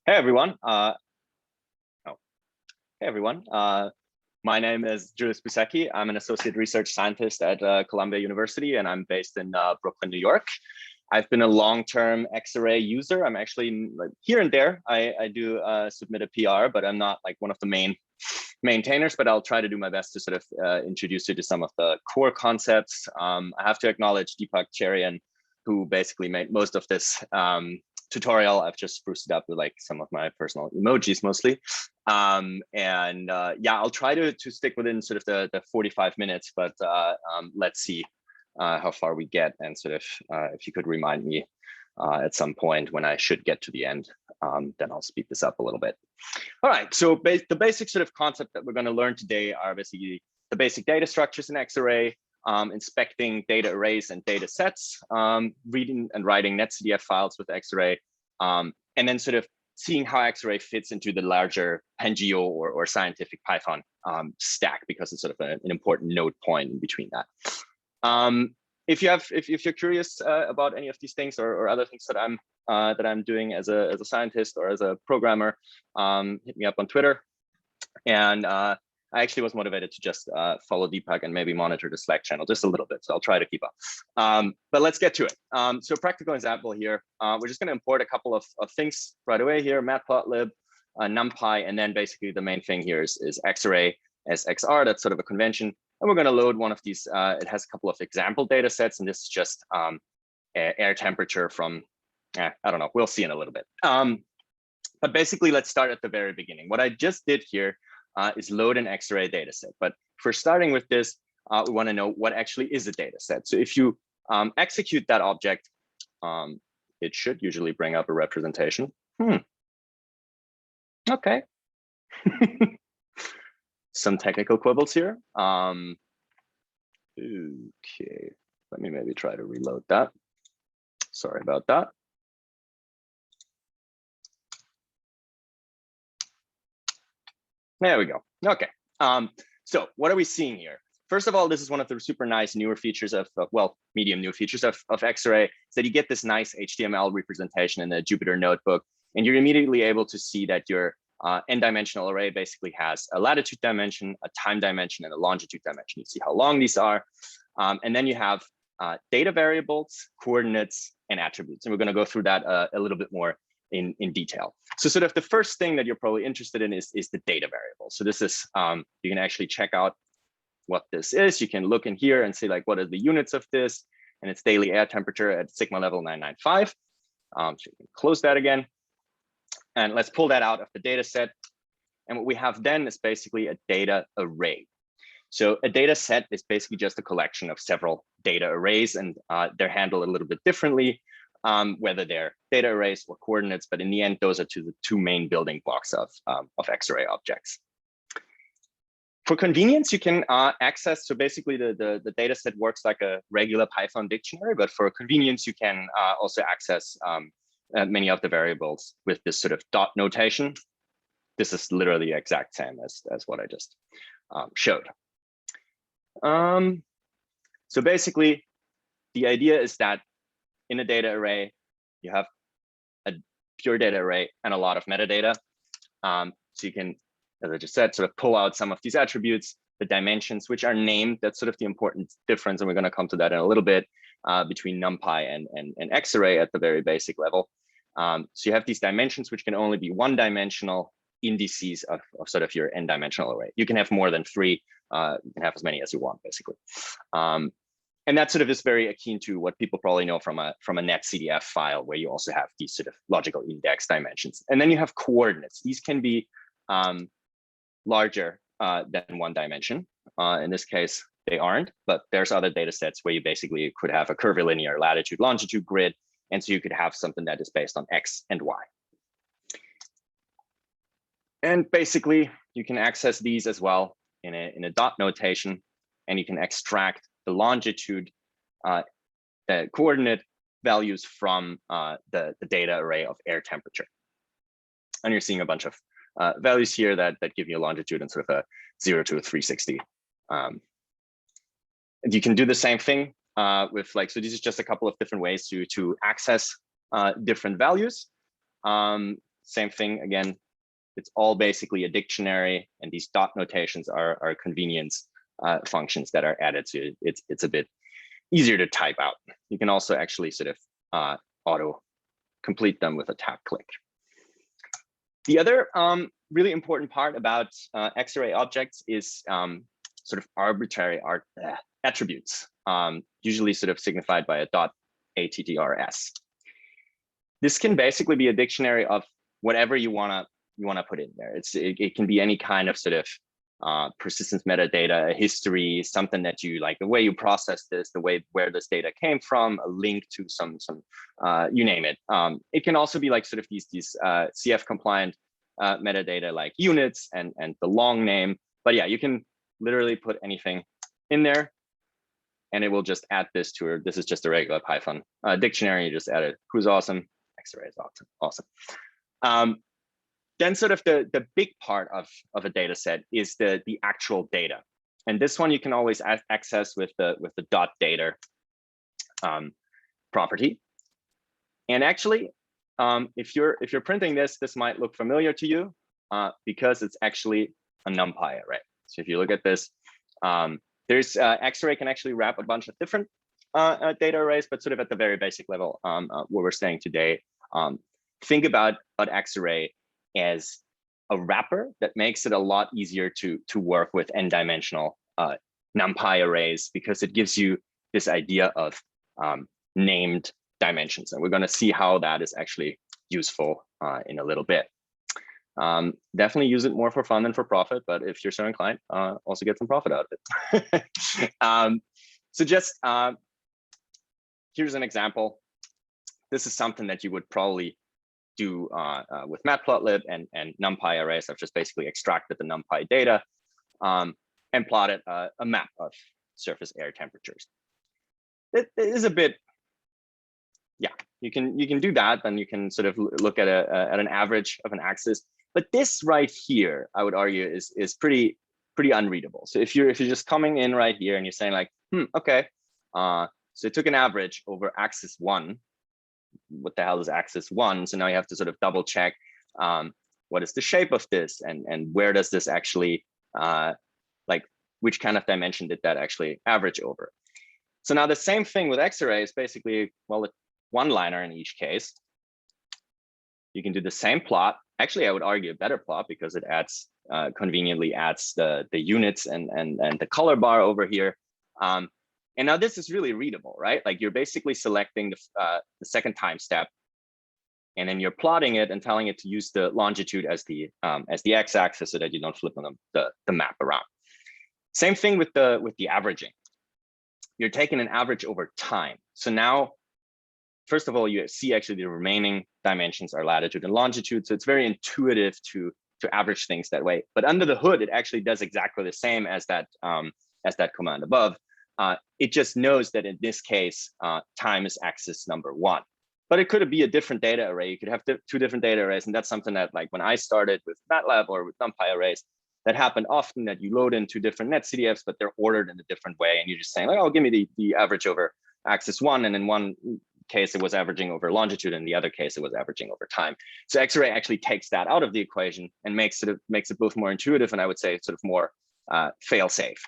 Hey everyone. Hey everyone. My name is Julius Busecke. I'm an associate research scientist at Columbia University, and I'm based in Brooklyn, New York. I've been a long-term Xray user. I'm actually like, here and there. I do submit a PR, but I'm not like one of the main maintainers. But I'll try to do my best to sort of introduce you to some of the core concepts. I have to acknowledge Deepak Cherian, who basically made most of this tutorial. I've just spruced it up with like some of my personal emojis mostly. Yeah, I'll try to stick within sort of the 45 minutes, but let's see how far we get, and sort of if you could remind me at some point when I should get to the end, then I'll speed this up a little bit. All right, so the basic sort of concept that we're going to learn today are basically the basic data structures in Xray, inspecting data arrays and data sets, reading and writing netcdf files with Xray, and then sort of seeing how Xray fits into the larger Pangeo or scientific Python stack, because it's sort of an important node point in between that. If you're curious about any of these things or other things that I'm doing as a scientist or as a programmer, hit me up on Twitter. And I actually was motivated to just follow Deepak and maybe monitor the Slack channel just a little bit. So I'll try to keep up. But let's get to it. So practical example here. We're just going to import a couple of things right away here: matplotlib, numpy, and then basically the main thing here is Xray as XR. That's sort of a convention. And we're going to load one of these. It has a couple of example data sets, and this is just air temperature from, I don't know, we'll see in a little bit. But basically, let's start at the very beginning. What I just did here is load an Xray data set. But for starting with this, we want to know what actually is a data set. So if you execute that object, it should usually bring up a representation. Okay. Some technical quibbles here. Okay, let me maybe try to reload that. Sorry about that. There we go. Okay. So what are we seeing here? First of all, this is one of the super nice newer features of, well, medium new features of Xray, is that you get this nice HTML representation in the Jupyter notebook, and you're immediately able to see that your n-dimensional array basically has a latitude dimension, a time dimension, and a longitude dimension. You see how long these are. And then you have data variables, coordinates, and attributes. And we're going to go through that a little bit more in detail. So sort of the first thing that you're probably interested in is the data variable. So this is, you can actually check out what this is. You can look in here and see like, what are the units of this? And it's daily air temperature at sigma level 995. So you can close that again. And let's pull that out of the data set. And what we have then is basically a data array. So a data set is basically just a collection of several data arrays, and they're handled a little bit differently, whether they're data arrays or coordinates, but in the end, those are the two main building blocks of Xray objects. For convenience, you can access, so basically the data set works like a regular Python dictionary, but for convenience, you can also access many of the variables with this sort of dot notation. This is literally the exact same as what I just showed. So basically, the idea is that in a data array, you have a pure data array and a lot of metadata. So you can, as I just said, sort of pull out some of these attributes, the dimensions, which are named. That's sort of the important difference, and we're going to come to that in a little bit, between NumPy and Xray at the very basic level. So you have these dimensions, which can only be one-dimensional indices of sort of your n-dimensional array. You can have more than three. You can have as many as you want, basically. And that sort of is very akin to what people probably know from a netcdf file, where you also have these sort of logical index dimensions. And then you have coordinates. These can be larger than one dimension. In this case, they aren't, but there's other data sets where you basically could have a curvilinear latitude longitude grid. And so you could have something that is based on X and Y. And basically, you can access these as well in a dot notation, and you can extract the longitude, the coordinate values from the data array of air temperature. And you're seeing a bunch of values here that give you a longitude and sort of a 0 to a 360. And you can do the same thing with like, so this is just a couple of different ways to access different values. same thing again. It's all basically a dictionary, and these dot notations are convenience functions that are added to it. It's a bit easier to type out. You can also actually sort of auto complete them with a tab click. The other really important part about Xray objects is sort of arbitrary attributes, usually sort of signified by a .attrs. This can basically be a dictionary of whatever you wanna put in there. It can be any kind of sort of persistence metadata, a history, something that you like, the way you process this, the way where this data came from, a link to some you name it. It can also be like sort of these CF compliant metadata like units and the long name. But yeah, you can literally put anything in there, and it will just add this to her. This is just a regular Python dictionary. You just add it. Who's awesome? Xray is awesome. Then sort of the big part of a data set is the actual data. And this one you can always access with the .data property. And actually, if you're printing this might look familiar to you because it's actually a NumPy array. So if you look at this, there's Xray can actually wrap a bunch of different data arrays, but sort of at the very basic level, what we're saying today, think about Xray as a wrapper that makes it a lot easier to work with n-dimensional NumPy arrays, because it gives you this idea of named dimensions. And we're going to see how that is actually useful in a little bit. Definitely use it more for fun than for profit, but if you're so inclined, also get some profit out of it. So just here's an example. This is something that you would probably do with Matplotlib and NumPy arrays. I've just basically extracted the NumPy data and plotted a map of surface air temperatures. It is a bit, yeah, you can do that. Then you can sort of look at an average of an axis. But this right here, I would argue, is pretty unreadable. So if you're just coming in right here and you're saying like, okay, so it took an average over axis 1. What the hell is axis 1? So now you have to sort of double check what is the shape of this, and where does this actually like which kind of dimension did that actually average over? So now the same thing with Xray is basically, well, a one-liner in each case. You can do the same plot. Actually, I would argue a better plot, because it adds conveniently adds the units and the color bar over here. And now this is really readable, right? Like you're basically selecting the second time step, and then you're plotting it and telling it to use the longitude as the x-axis, so that you don't flip the map around. Same thing with the averaging. You're taking an average over time. So now, first of all, you see actually the remaining dimensions are latitude and longitude. So it's very intuitive to average things that way. But under the hood, it actually does exactly the same as that command above. It just knows that in this case, time is axis number 1. But it could be a different data array. You could have two different data arrays. And that's something that, like when I started with MATLAB or with NumPy arrays, that happened often, that you load in 2 different netcdfs, but they're ordered in a different way. And you're just saying, like, oh, give me the average over axis 1. And in one case, it was averaging over longitude. In the other case, it was averaging over time. So Xray actually takes that out of the equation and makes it both more intuitive, and I would say sort of more fail-safe.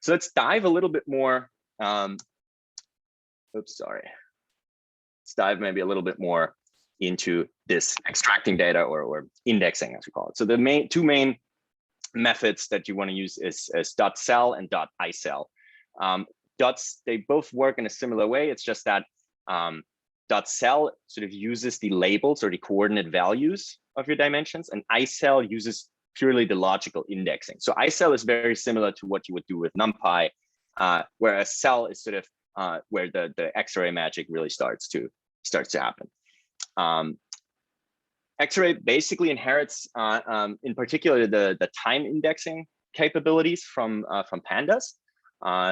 So let's dive a little bit more. Let's dive maybe a little bit more into this extracting data or indexing, as we call it. So the two main methods that you want to use is .cell and .icell. They both work in a similar way. It's just that .cell sort of uses the labels or the coordinate values of your dimensions, and icell uses purely the logical indexing. So icell is very similar to what you would do with NumPy, whereas cell is sort of where the Xray magic really starts to happen. Xray basically inherits, in particular, the time indexing capabilities from pandas.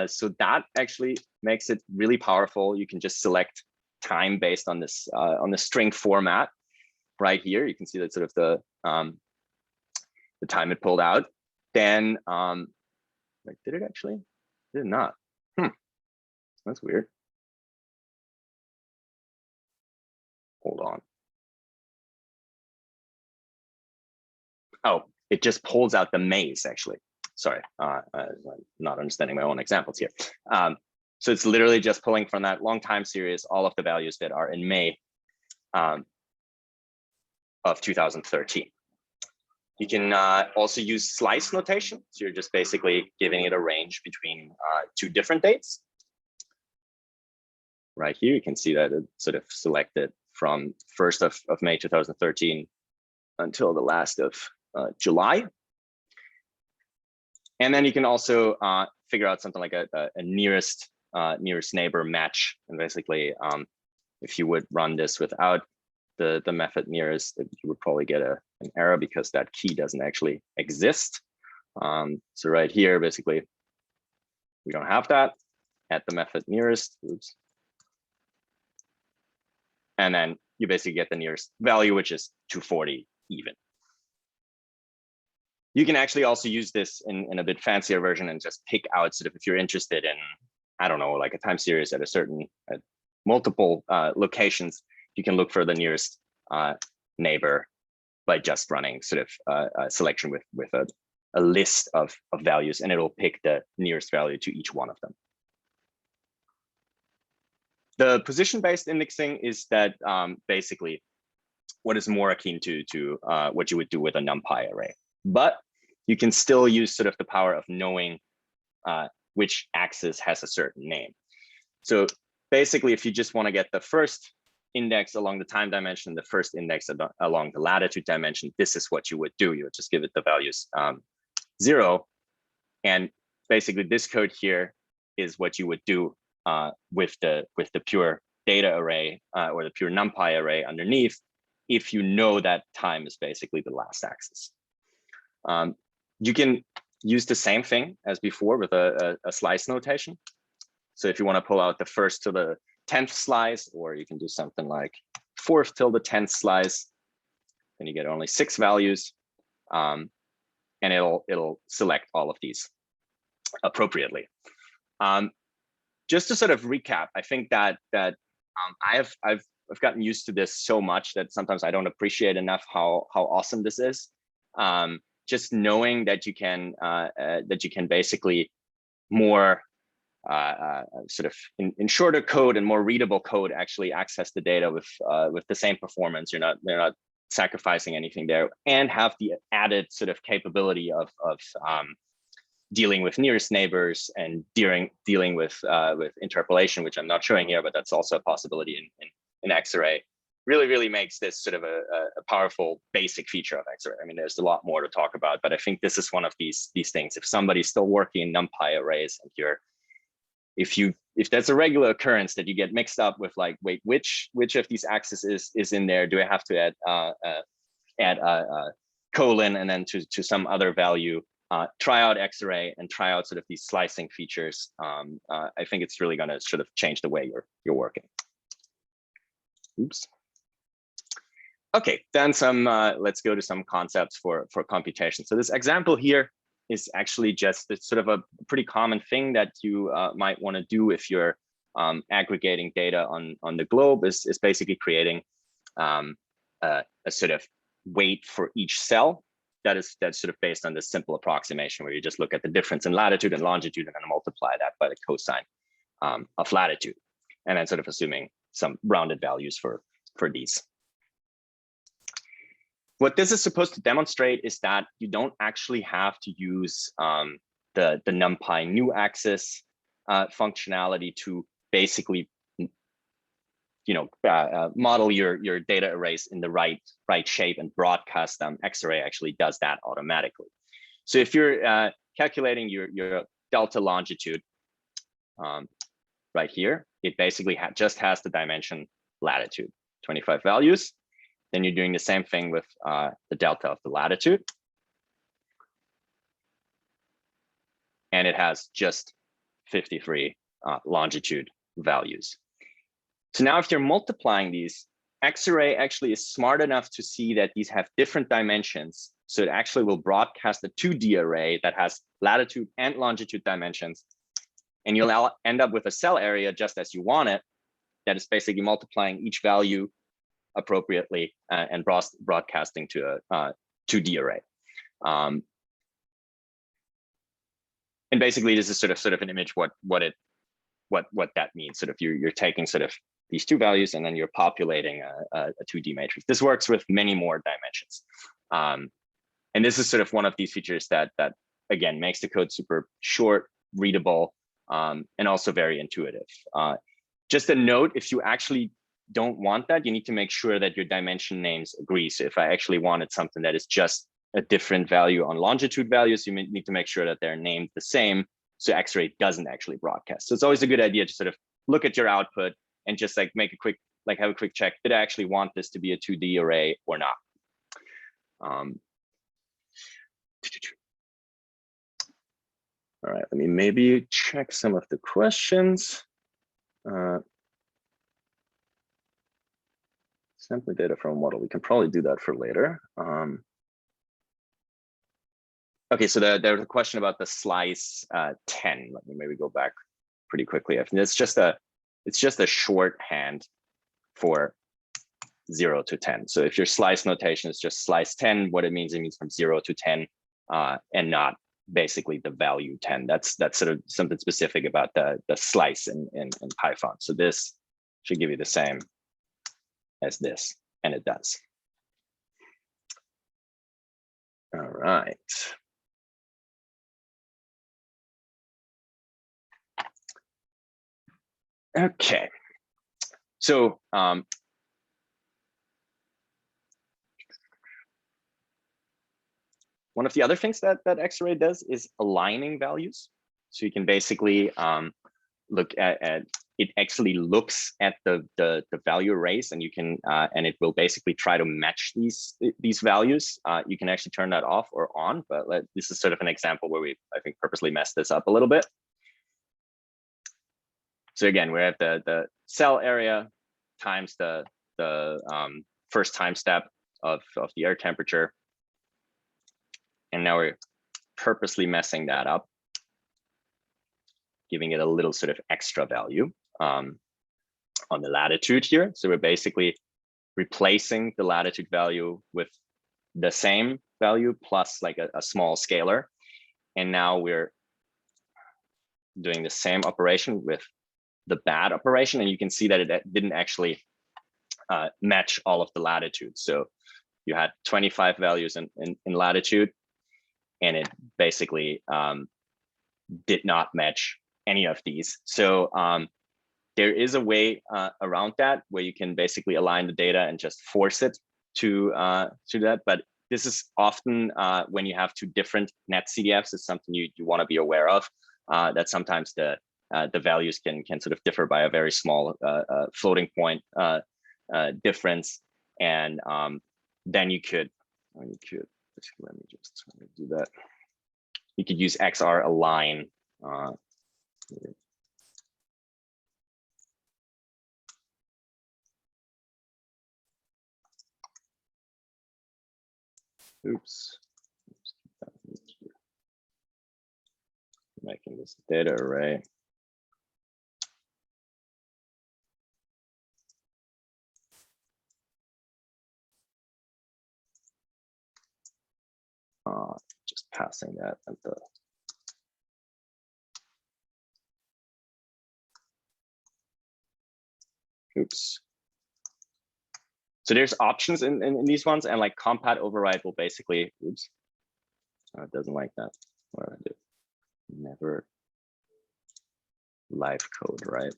So that actually makes it really powerful. You can just select time based on this on the string format right here. You can see that sort of the time it pulled out. Then, did it actually? It did not. That's weird. Hold on. Oh, it just pulls out the maze, actually. Sorry, I'm not understanding my own examples here. So it's literally just pulling from that long time series all of the values that are in May of 2013. You can also use slice notation. So you're just basically giving it a range between two different dates. Right here, you can see that it sort of selected from 1st of May 2013 until the last of July. And then you can also figure out something like a nearest neighbor match. And basically, if you would run this without the method nearest, you would probably get an error because that key doesn't actually exist. So right here, basically, we don't have that. Add the method nearest. Oops. And then you basically get the nearest value, which is 240 even. You can actually also use this in a bit fancier version and just pick out sort of if you're interested in, I don't know, like a time series at multiple locations, you can look for the nearest neighbor by just running sort of a selection with a list of values, and it'll pick the nearest value to each one of them. The position-based indexing is that basically what is more akin to what you would do with a NumPy array. But you can still use sort of the power of knowing which axis has a certain name. So basically, if you just want to get the first index along the time dimension, the first index along the latitude dimension, this is what you would do. You would just give it the values 0. And basically, this code here is what you would do with the pure data array or the pure NumPy array underneath, if you know that time is basically the last axis. You can use the same thing as before with a slice notation. So if you want to pull out the 1st to the 10th slice, or you can do something like 4th till the 10th slice, then you get only 6 values, and it'll select all of these appropriately. Just to sort of recap, I think that I've gotten used to this so much that sometimes I don't appreciate enough how awesome this is. Just knowing that you can basically more sort of in shorter code and more readable code actually access the data with the same performance. You're not sacrificing anything there, and have the added sort of capability of dealing with nearest neighbors and dealing with interpolation, which I'm not showing here, but that's also a possibility in Xray. Really makes this sort of a powerful basic feature of Xray. I mean, there's a lot more to talk about, but I think this is one of these things. If somebody's still working in NumPy arrays, and if that's a regular occurrence that you get mixed up with, like, wait, which of these axes is in there? Do I have to add a colon and then to some other value? Try out Xray and try out sort of these slicing features. I think it's really going to sort of change the way you're working. Oops. Okay, then let's go to some concepts for computation. So this example here is actually just sort of a pretty common thing that you might want to do if you're aggregating data on the globe, is basically creating a sort of weight for each cell that's sort of based on this simple approximation where you just look at the difference in latitude and longitude and then multiply that by the cosine of latitude, and then sort of assuming some rounded values for these. What this is supposed to demonstrate is that you don't actually have to use the NumPy new axis functionality to basically, model your data arrays in the right shape and broadcast them. Xray actually does that automatically. So if you're calculating your delta longitude right here, it basically just has the dimension latitude, 25 values. Then you're doing the same thing with the delta of the latitude. And it has just 53 longitude values. So now if you're multiplying these, Xray actually is smart enough to see that these have different dimensions. So it actually will broadcast a 2D array that has latitude and longitude dimensions. And you'll end up with a cell area just as you want it, that is basically multiplying each value appropriately and broadcasting to a 2D array. And basically, this is sort of an image what that means. Sort of you're taking sort of these two values and then you're populating a 2D matrix. This works with many more dimensions. And this is sort of one of these features that again makes the code super short, readable, and also very intuitive. Just a note, if you actually don't want that, you need to make sure that your dimension names agree. So if I actually wanted something that is just a different value on longitude values, you need to make sure that they're named the same, so Xray doesn't actually broadcast. So it's always a good idea to sort of look at your output and just like make a quick, like have a quick check. Did I actually want this to be a 2D array or not? All right, let me maybe check some of the questions. Sample data from a model. We can probably do that for later. Okay, so there was a question about the slice 10. Let me maybe go back pretty quickly. I think it's just a shorthand for 0 to 10. So if your slice notation is just slice 10, what it means from 0 to 10, and not basically the value 10. That's sort of something specific about the slice in Python. So this should give you the same as this, and it does. All right. Okay. So one of the other things that Xray does is aligning values. So you can basically look at it. Actually looks at the value arrays, and you can and it will basically try to match these values. You can actually turn that off or on, but this is sort of an example where we, I think, purposely messed this up a little bit. So again, we're at the cell area times the first time step of the air temperature. And now we're purposely messing that up, giving it a little sort of extra value on the latitude here. So we're basically replacing the latitude value with the same value plus like a small scalar. And now we're doing the same operation with the bad operation. And you can see that it didn't actually match all of the latitude. So you had 25 values in latitude, and it basically did not match any of these. So there is a way around that where you can basically align the data and just force it to that. But this is often when you have two different net CDFs, it's something you want to be aware of, that sometimes the values can sort of differ by a very small floating point difference. And then you could let me just do that. You could use XR align. Oops. Making this data array. Just passing that at the oops. So there's options in these ones, and like compat override will basically oops. It doesn't like that. What do I do? Never live code, right?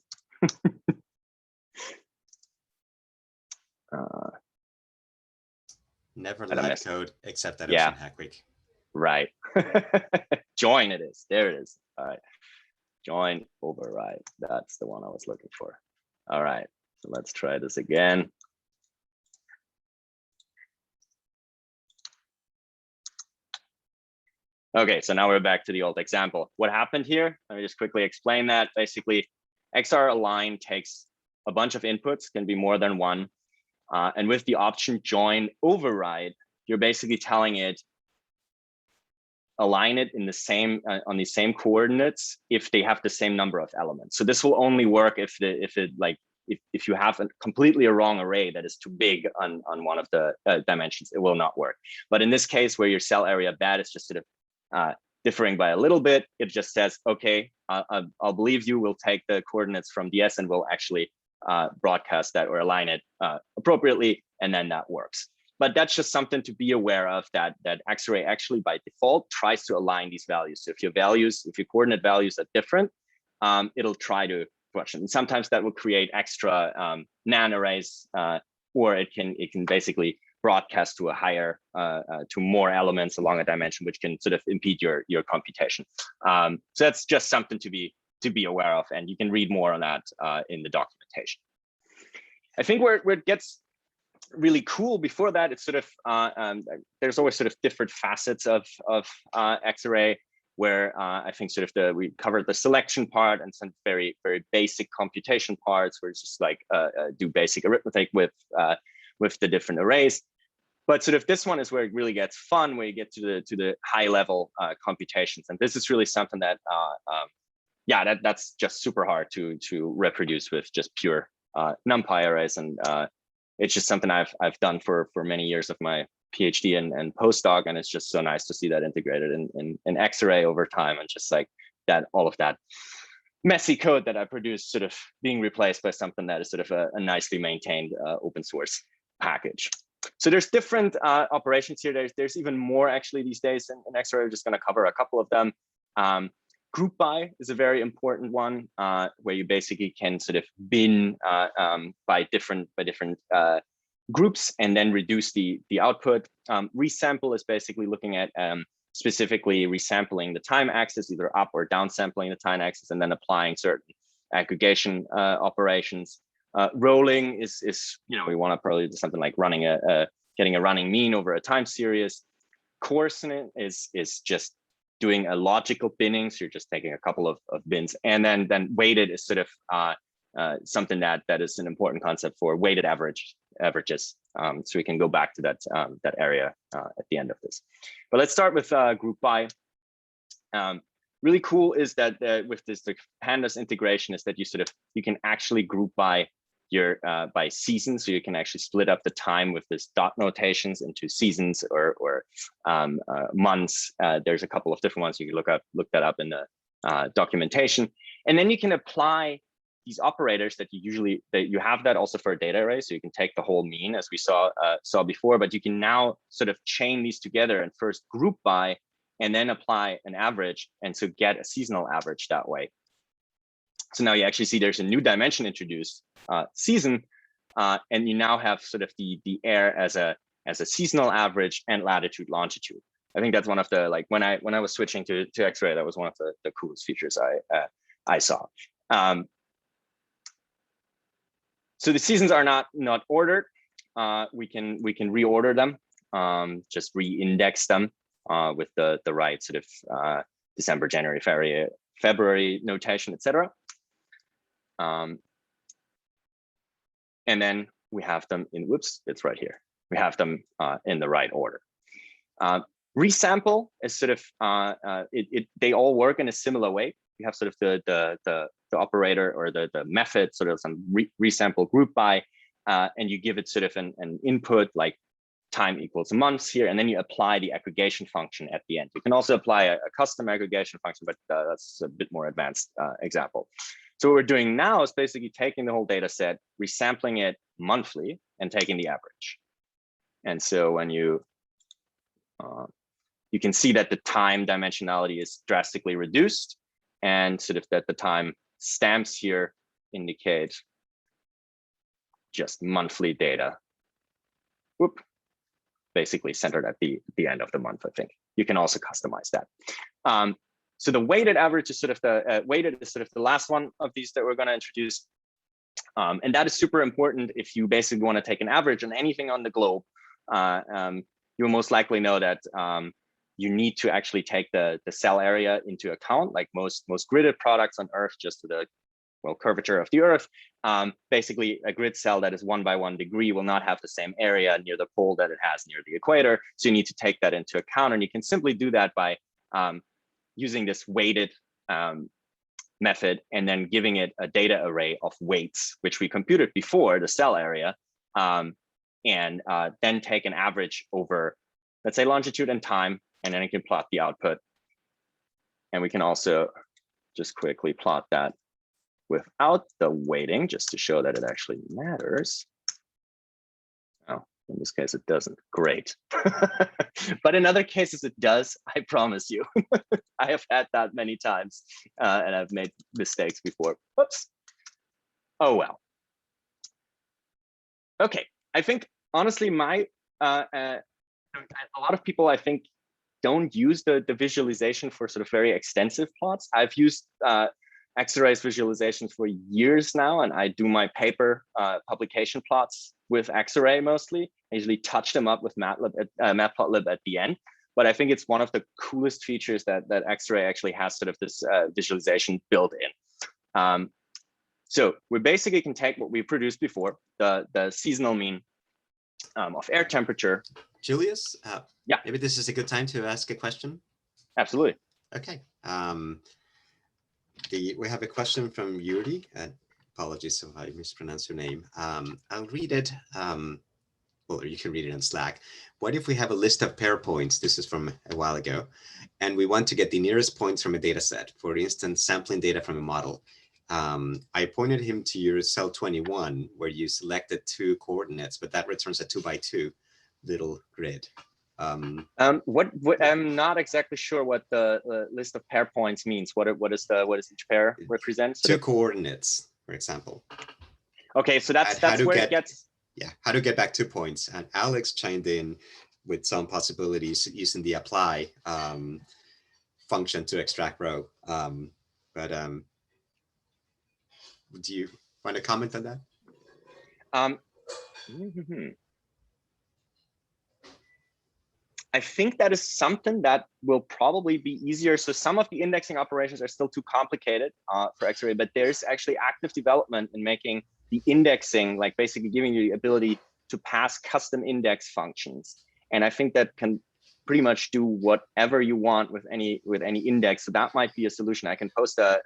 Never live code except at OceanHackWeek. Right. Join it is. There it is. All right. Join override. That's the one I was looking for. All right. So let's try this again. Okay, so now we're back to the old example. What happened here? Let me just quickly explain that. Basically, XR align takes a bunch of inputs, can be more than one. And with the option join override, you're basically telling it align it in the same on the same coordinates if they have the same number of elements. So this will only work if it like if you have a completely wrong array that is too big on one of the dimensions, it will not work. But in this case, where your cell area bad is just sort of differing by a little bit, it just says, okay, I'll believe you. We'll take the coordinates from DS and we'll actually broadcast that or align it appropriately, and then that works. But that's just something to be aware of, that Xray actually by default tries to align these values. So if your coordinate values are different, it'll try to question. And sometimes that will create extra NaN arrays, or it can basically broadcast to a higher, to more elements along a dimension, which can sort of impede your computation. So that's just something to be aware of, and you can read more on that in the documentation. I think where it gets really cool before that, it's sort of there's always sort of different facets of Xray, where I think sort of we covered the selection part and some very basic computation parts, where it's just like do basic arithmetic with the different arrays. But sort of this one is where it really gets fun, where you get to the high level computations, and this is really something that that's just super hard to reproduce with just pure NumPy arrays, and it's just something I've done for many years of my PhD and postdoc, and it's just so nice to see that integrated in Xray over time, and just like that, all of that messy code that I produced sort of being replaced by something that is sort of a nicely maintained open source package. So there's different operations here. There's even more actually these days in Xray. I'm just going to cover a couple of them. Group by is a very important one, where you basically can sort of bin by different groups and then reduce the output. Resample is basically looking at specifically resampling the time axis, either up or down sampling the time axis, and then applying certain aggregation operations. Rolling is we want to probably do something like getting a running mean over a time series. Coarsening is just doing a logical binning, so you're just taking a couple of bins, and then weighted is sort of something that is an important concept for weighted averages. So we can go back to that area at the end of this. But let's start with group by. Really cool is that with this the pandas integration is that you can actually group by by season, so you can actually split up the time with this dot notations into seasons or months. There's a couple of different ones you can look that up in the documentation, and then you can apply these operators that you have that also for a data array, so you can take the whole mean as we saw before, but you can now sort of chain these together and first group by and then apply an average, and so get a seasonal average that way. So now you actually see there's a new dimension introduced, season, and you now have sort of the air as a seasonal average and latitude longitude. I think that's one of the, like when I was switching to Xray, that was one of the coolest features I saw. So the seasons are not ordered. We can reorder them, just re-index them with the right sort of December, January, February notation, etc. And then we have them in, whoops, it's right here. We have them in the right order. Resample is sort of, they all work in a similar way. You have sort of the operator or the method, sort of some resample group by, and you give it sort of an input like time equals months here, and then you apply the aggregation function at the end. You can also apply a custom aggregation function, but that's a bit more advanced example. So what we're doing now is basically taking the whole data set, resampling it monthly, and taking the average. And so when you can see that the time dimensionality is drastically reduced, and sort of that the time stamps here indicate just monthly data. Whoop. Basically centered at the end of the month, I think. You can also customize that. So the weighted average is sort of the last one of these that we're going to introduce. And that is super important if you basically want to take an average on anything on the globe. You'll most likely know that you need to actually take the cell area into account, like most gridded products on Earth, just to the curvature of the Earth. Basically, a grid cell that is 1 by 1 degree will not have the same area near the pole that it has near the equator. So you need to take that into account, and you can simply do that by using this weighted method and then giving it a data array of weights, which we computed before, the cell area, and then take an average over, let's say, longitude and time, and then it can plot the output. And we can also just quickly plot that without the weighting, just to show that it actually matters. Oh, in this case, it doesn't. Great. But in other cases, it does. I promise you. I have had that many times, and I've made mistakes before. Whoops. Oh, well. OK, I think, honestly, a lot of people, I think, don't use the visualization for sort of very extensive plots. I've used Xarray's visualizations for years now, and I do my paper publication plots with Xarray mostly. I usually touch them up with Matplotlib at the end. But I think it's one of the coolest features that Xarray actually has sort of this visualization built in. So we basically can take what we produced before, the seasonal mean of air temperature. Julius, yeah, maybe this is a good time to ask a question. Absolutely. Okay. We have a question from Yuri. Apologies if I mispronounce your name. I'll read it. Well, you can read it on Slack. What if we have a list of pair points? This is from a while ago. And we want to get the nearest points from a data set, for instance, sampling data from a model. I pointed him to your cell 21, where you selected 2 coordinates, but that returns a 2x2 little grid. I'm not exactly sure what the list of pair points means. What does each pair represent? So 2 coordinates, for example. Okay, so that's where it gets. Yeah, how to get back 2 points. And Alex chimed in with some possibilities using the apply function to extract row. Do you want to comment on that? I think that is something that will probably be easier. So some of the indexing operations are still too complicated for Xray, but there's actually active development in making the indexing, like basically giving you the ability to pass custom index functions. And I think that can pretty much do whatever you want with any index. So that might be a solution. I can post the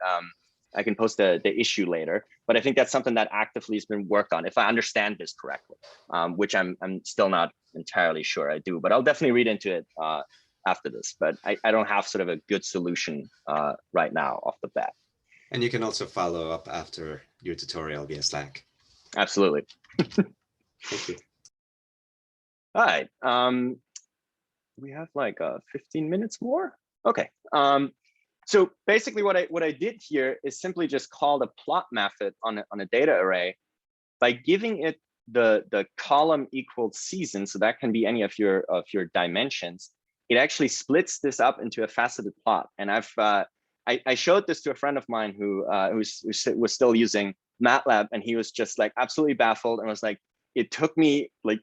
issue later, but I think that's something that actively has been worked on, if I understand this correctly, which I'm still not entirely sure I do, but I'll definitely read into it after this. But I don't have sort of a good solution right now off the bat. And you can also follow up after your tutorial via Slack. Absolutely. Thank you. All right. We have like 15 minutes more. Okay. So basically what I did here is simply just call the plot method on a data array by giving it the column equals season. So that can be any of your dimensions. It actually splits this up into a faceted plot. And I showed this to a friend of mine who was still using MATLAB, and he was just like absolutely baffled and was like, it took me like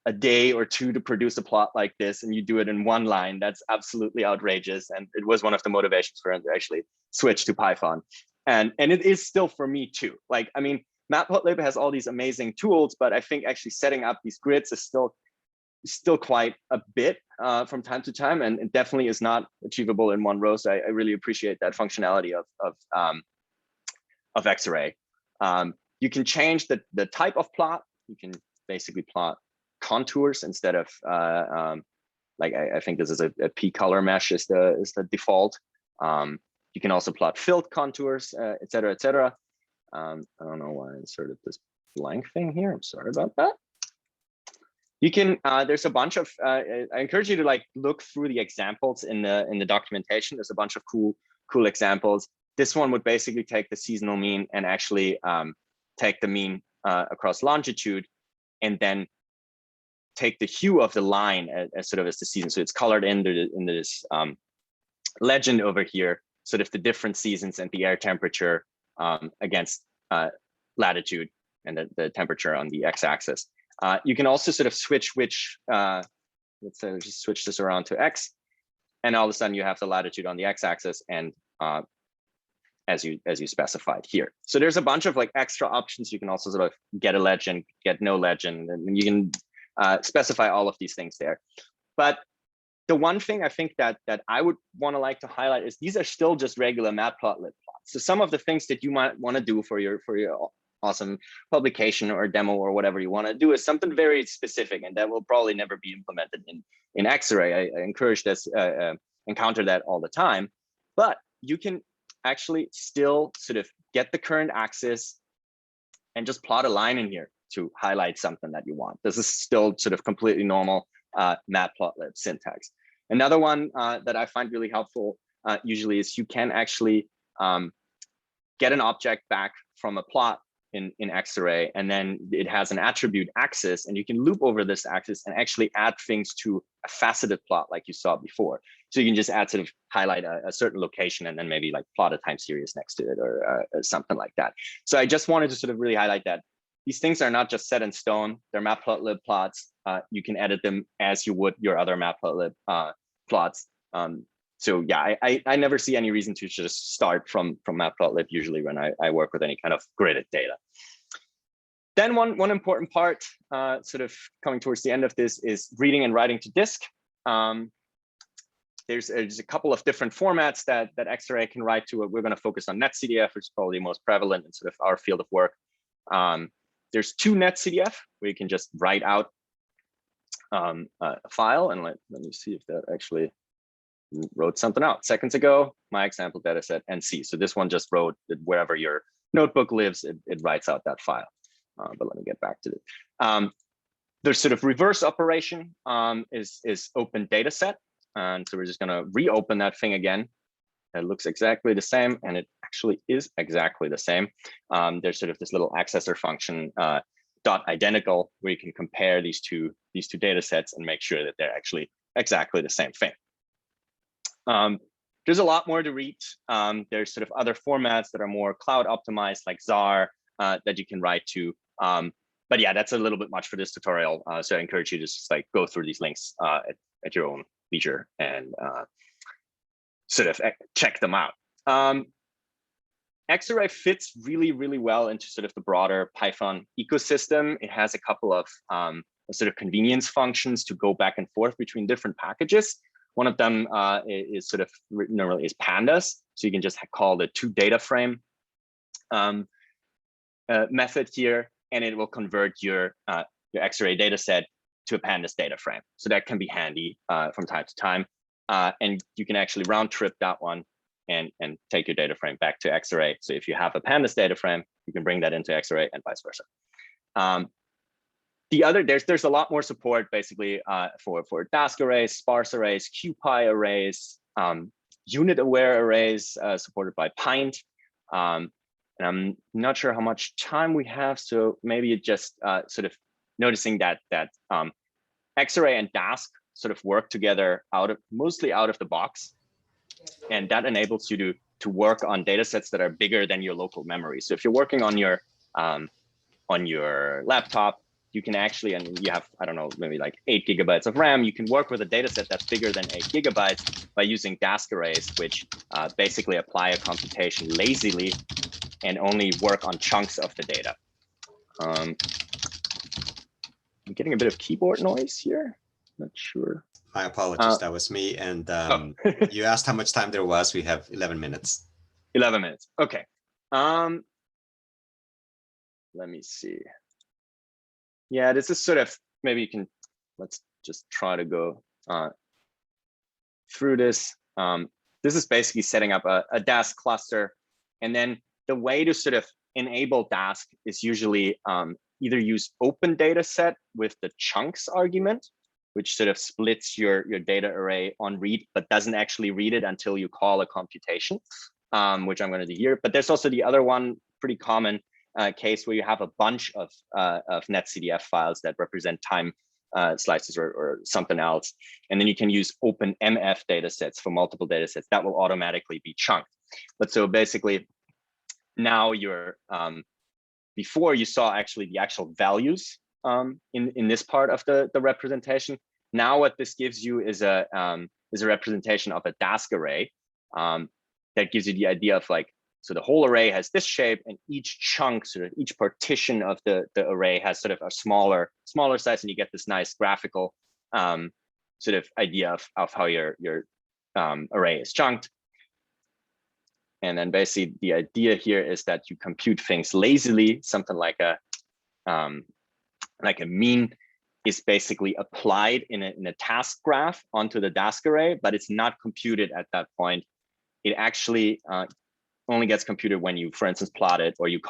a day or 2 to produce a plot like this, and you do it in 1 line. That's absolutely outrageous. And it was one of the motivations for him to actually switch to Python. And it is still for me too. Like, I mean, Matplotlib has all these amazing tools, but I think actually setting up these grids is still quite a bit from time to time, and it definitely is not achievable in 1 row. So I really appreciate that functionality of Xray. You can change the type of plot. You can basically plot contours instead of like I think this is a P color mesh is the default. You can also plot filled contours, et cetera, et cetera. I don't know why I inserted this blank thing here. I'm sorry about that. You can there's a bunch of I encourage you to like look through the examples in the documentation. There's a bunch of cool examples. This one would basically take the seasonal mean and actually take the mean across longitude, and then take the hue of the line as sort of as the season. So it's colored into this legend over here, sort of the different seasons and the air temperature against latitude and the temperature on the x-axis. You can also sort of switch which, let's say just switch this around to x, and all of a sudden you have the latitude on the x-axis and as you specified here. So there's a bunch of like extra options. You can also sort of get a legend, get no legend, and you can specify all of these things there. But the one thing I think that I would want to like to highlight is these are still just regular matplotlib plots. So some of the things that you might want to do for your awesome publication or demo or whatever you want to do is something very specific, and that will probably never be implemented in Xray. I encourage this, encounter that all the time, but you can actually still sort of get the current axis and just plot a line in here to highlight something that you want. This is still sort of completely normal matplotlib syntax. Another one that I find really helpful usually is you can actually get an object back from a plot in Xarray, and then it has an attribute axis, and you can loop over this axis and actually add things to a faceted plot like you saw before. So you can just add, sort of highlight a certain location and then maybe like plot a time series next to it or something like that. So I just wanted to sort of really highlight that these things are not just set in stone. They're matplotlib plots. You can edit them as you would your other matplotlib plots. So yeah, I never see any reason to just start from matplotlib usually when I work with any kind of gridded data. Then one important part, sort of coming towards the end of this, is reading and writing to disk. There's a couple of different formats that Xray can write to. We're going to focus on netcdf, which is probably the most prevalent in sort of our field of work. There's 2 netcdf where you can just write out a file, and let me see if that actually wrote something out seconds ago. My example data set NC. So this one just wrote that wherever your notebook lives, it writes out that file. But let me get back to it. There's sort of reverse operation is open data set. And so we're just going to reopen that thing again. It looks exactly the same, and it actually is exactly the same. There's sort of this little accessor function dot identical where you can compare these two data sets and make sure that they're actually exactly the same thing. There's a lot more to read. There's sort of other formats that are more cloud optimized, like Xarray, that you can write to. But yeah, that's a little bit much for this tutorial. So I encourage you to just like go through these links at your own leisure and sort of check them out. Xray fits really, really well into sort of the broader Python ecosystem. It has a couple of sort of convenience functions to go back and forth between different packages. One of them is sort of normally is pandas. So you can just call the toDataFrame method here, and it will convert your Xray data set to a pandas data frame. So that can be handy from time to time. And you can actually round trip that one and take your data frame back to Xray. So if you have a pandas data frame, you can bring that into Xray and vice versa. There's a lot more support basically for Dask arrays, sparse arrays, QPy arrays, unit aware arrays supported by Pint. And I'm not sure how much time we have, so maybe just sort of noticing that Xray and Dask sort of work together mostly out of the box, and that enables you to work on data sets that are bigger than your local memory. So if you're working on your laptop, you can actually, and you have, I don't know, maybe like 8 GB of RAM, you can work with a data set that's bigger than 8 GB by using Dask arrays, which basically apply a computation lazily and only work on chunks of the data. I'm getting a bit of keyboard noise here. Not sure. My apologies, that was me. And you asked how much time there was. We have 11 minutes. 11 minutes. Okay. Let me see. Yeah, this is sort of, maybe you can, let's just try to go through this. This is basically setting up a Dask cluster. And then the way to sort of enable Dask is usually either use open data set with the chunks argument, which sort of splits your data array on read, but doesn't actually read it until you call a computation, which I'm going to do here. But there's also the other one, pretty common case where you have a bunch of netcdf files that represent time slices or something else. And then you can use OpenMF datasets for multiple datasets that will automatically be chunked. But so basically, now you're, before you saw actually the actual values in this part of the representation. Now what this gives you is a representation of a Dask array that gives you the idea of like, so the whole array has this shape, and each chunk, sort of each partition of the array has sort of a smaller size, and you get this nice graphical sort sort of idea of how your array is chunked. And then basically the idea here is that you compute things lazily. Something like a mean is basically applied in a task graph onto the Dask array, but it's not computed at that point. It actually only gets computed when you, for instance, plot it, or you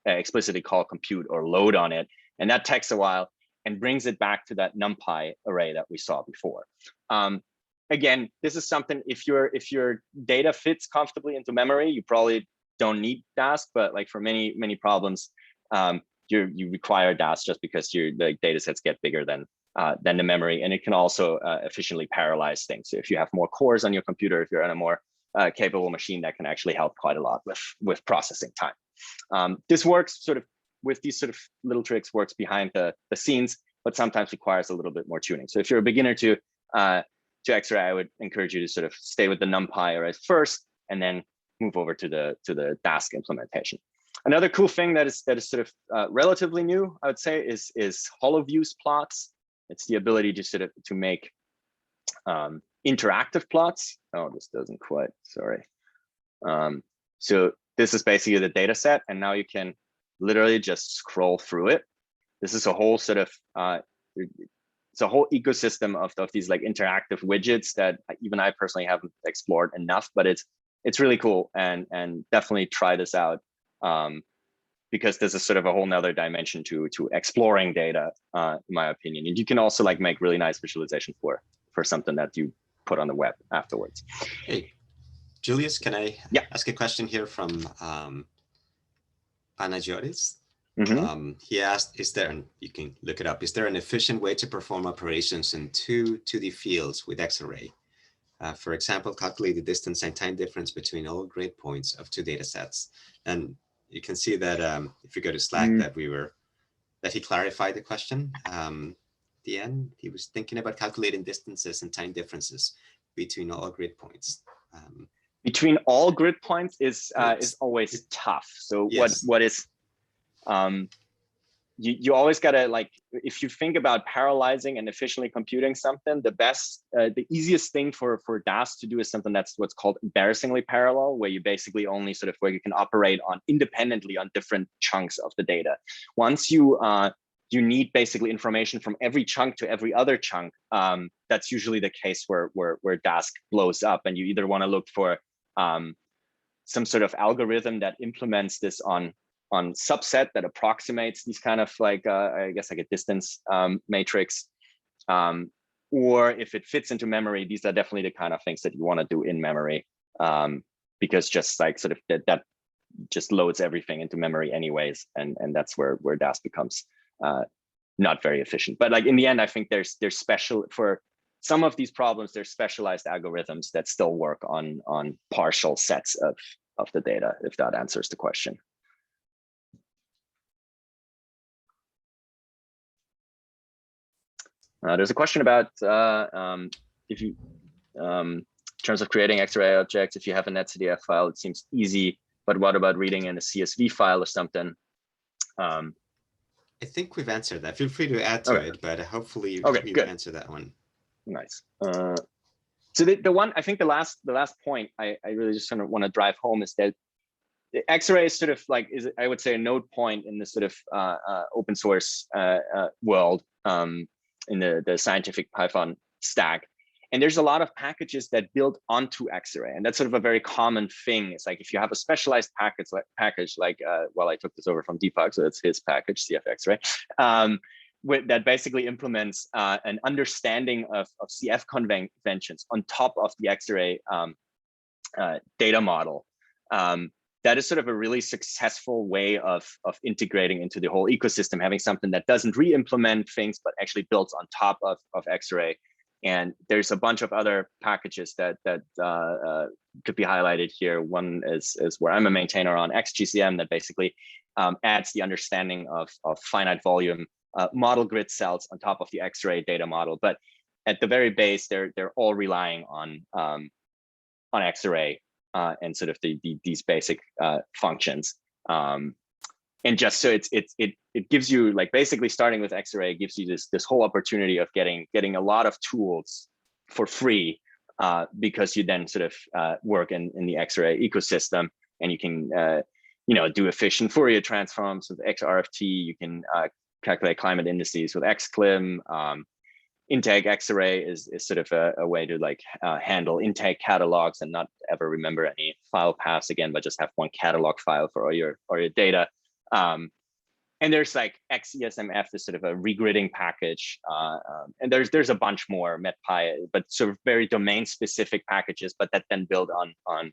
explicitly call compute or load on it. And that takes a while and brings it back to that NumPy array that we saw before. Again, this is something, if your data fits comfortably into memory, you probably don't need Dask, but like for many problems, you require Dask just because the data sets get bigger than the memory, and it can also efficiently parallelize things. So if you have more cores on your computer, if you're on a more capable machine, that can actually help quite a lot with processing time. This works sort of with these sort of little tricks, works behind the scenes, but sometimes requires a little bit more tuning. So if you're a beginner to Xray, I would encourage you to sort of stay with the NumPy array first, and then move over to the Dask implementation. Another cool thing that is sort of relatively new, I would say, is hollow views plots. It's the ability to sort of make interactive plots. Oh, this doesn't quite, sorry. So this is basically the data set, and now you can literally just scroll through it. This is a whole sort of it's a whole ecosystem of these like interactive widgets that even I personally haven't explored enough, but it's really cool, and definitely try this out, because this is sort of a whole nother dimension to exploring data, in my opinion. And you can also like make really nice visualization for something that you put on the web afterwards. Hey, Julius, can I ask a question here from Panagiotis? He asked, and you can look it up, is there an efficient way to perform operations in 2D fields with Xarray? For example, calculate the distance and time difference between all grid points of two data sets. And you can see that if you go to Slack, that he clarified the question. The end, he was thinking about calculating distances and time differences between all grid points. Between all grid points is always tough. So yes. what is you always gotta, like, if you think about parallelizing and efficiently computing something, the easiest thing for Dask to do is something that's what's called embarrassingly parallel, where you basically only sort of where you can operate on independently on different chunks of the data. Once you need basically information from every chunk to every other chunk. That's usually the case where Dask blows up, and you either want to look for some sort of algorithm that implements this on subset that approximates these kind of like I guess like a distance matrix, or if it fits into memory, these are definitely the kind of things that you want to do in memory, because just like sort of that just loads everything into memory anyways, and that's where Dask becomes not very efficient. But like in the end, I think there's special for some of these problems, there's specialized algorithms that still work on partial sets of the data, if that answers the question. There's a question about if you, in terms of creating Xray objects, if you have a netcdf file, it seems easy, but what about reading in a CSV file or something? I think we've answered that. Feel free to add to it, but hopefully we've answered that one. Nice. So the one, I think the last point I really just kind of want to drive home is that the Xray is sort of like, I would say a node point in the sort of open source world, in the scientific Python stack. And there's a lot of packages that build onto Xray, and that's sort of a very common thing. It's like if you have a specialized package like well, I took this over from Deepak, so it's his package, CF Xray, that basically implements an understanding of CF conventions on top of the Xray data model. That is sort of a really successful way of integrating into the whole ecosystem, having something that doesn't re-implement things, but actually builds on top of Xray. And there's a bunch of other packages that could be highlighted here. One is where I'm a maintainer on XGCM, that basically adds the understanding of finite volume model grid cells on top of the Xray data model. But at the very base, they're all relying on Xray and sort of these basic functions. And just so it it gives you, like, basically starting with Xray gives you this whole opportunity of getting a lot of tools for free, because you then sort of work in the Xray ecosystem, and you can do efficient Fourier transforms with XRFT. You can calculate climate indices with XClim. Intake Xarray is sort of a way to like handle intake catalogs and not ever remember any file paths again, but just have one catalog file for all your data. And there's like XESMF, this sort of a regridding package, and there's a bunch more MetPy, but sort of very domain specific packages, but that then build on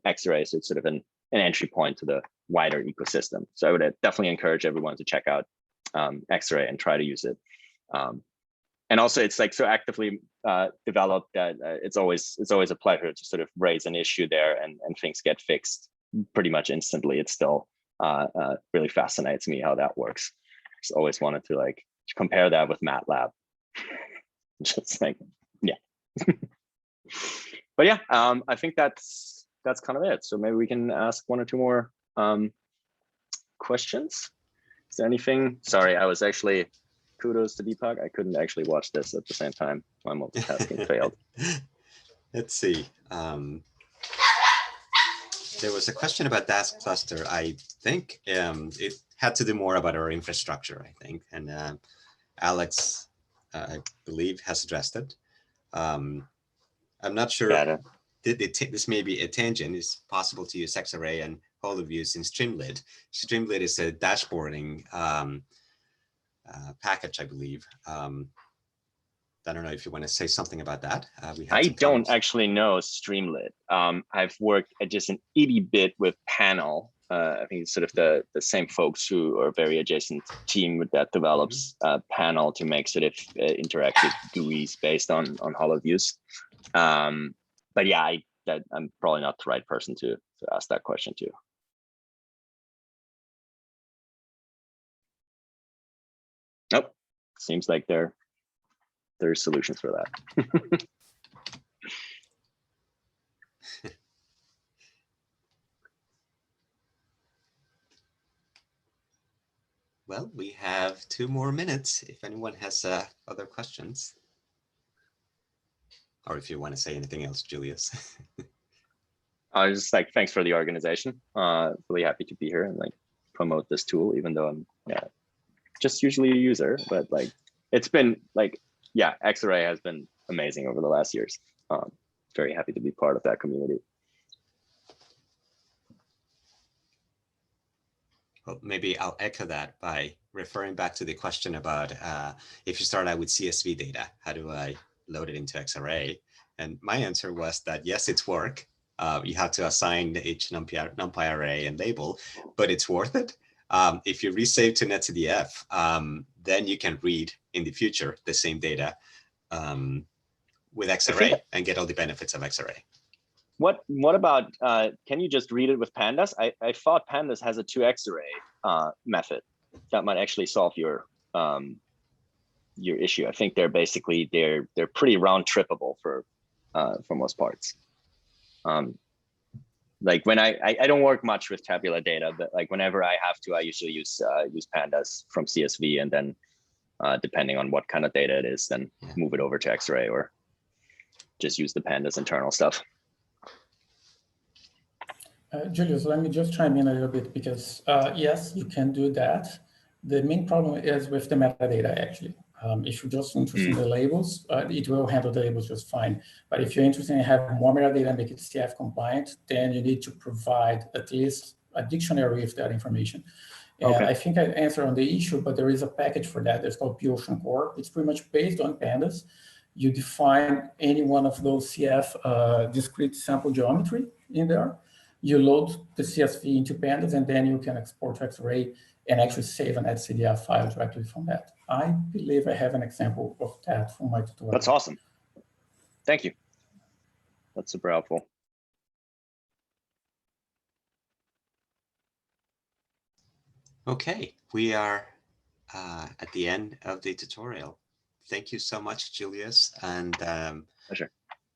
Xarray, so it's sort of an entry point to the wider ecosystem. So I would definitely encourage everyone to check out Xarray and try to use it. And also, it's like so actively developed that it's always a pleasure to sort of raise an issue there, and things get fixed pretty much instantly. It still really fascinates me how that works. Just always wanted to like compare that with MATLAB. Just like, yeah. But yeah, I think that's kind of it. So maybe we can ask one or two more questions. Is there anything? Sorry, I was actually. Kudos to Deepak. I couldn't actually watch this at the same time. My multitasking failed. Let's see. There was a question about DAS cluster. I think it had to do more about our infrastructure, I think. And Alex, I believe, has addressed it. I'm not sure. This may be a tangent. It's possible to use Xarray and HoloViews in Streamlit. Streamlit is a dashboarding package, I believe. I don't know if you want to say something about that. I don't actually know Streamlit. I've worked at just an itty bit with Panel. I think it's sort of the same folks who are very adjacent team that develops Panel to make sort of interactive GUIs based on HoloViews. But yeah, I'm probably not the right person to ask that question to. Nope. Seems like there's solutions for that. Well, we have 2 more minutes if anyone has other questions. Or if you want to say anything else, Julius. I was just like, thanks for the organization. Really happy to be here and like promote this tool, even though I'm just usually a user, but like it's been like, yeah, Xray has been amazing over the last years. Very happy to be part of that community. Well, maybe I'll echo that by referring back to the question about if you start out with CSV data, how do I load it into Xarray? And my answer was that yes, it's work. You have to assign each NumPy array and label, but it's worth it. If you resave to NetCDF, then you can read in the future the same data with Xarray and get all the benefits of Xarray. What about, can you just read it with Pandas? I thought Pandas has a 2Xarray method that might actually solve your issue. I think they're basically, they're pretty round trippable for most parts. Like when I don't work much with tabular data, but like whenever I have to, I usually use Pandas from CSV, and then depending on what kind of data it is, then move it over to Xray or just use the Pandas internal stuff. Julius, let me just chime in a little bit because yes, you can do that. The main problem is with the metadata actually. If you're just interested in the labels, it will handle the labels just fine. But if you're interested in having more metadata and make it CF compliant, then you need to provide at least a dictionary with that information. And I think I answered on the issue, but there is a package for that. It's called Ocean Core. It's pretty much based on Pandas. You define any one of those CF discrete sample geometry in there. You load the CSV into Pandas, and then you can export to Xray and actually save an NetCDF file directly from that. I believe I have an example of that from my tutorial. That's awesome. Thank you. That's super helpful. Okay, we are at the end of the tutorial. Thank you so much, Julius. And pleasure.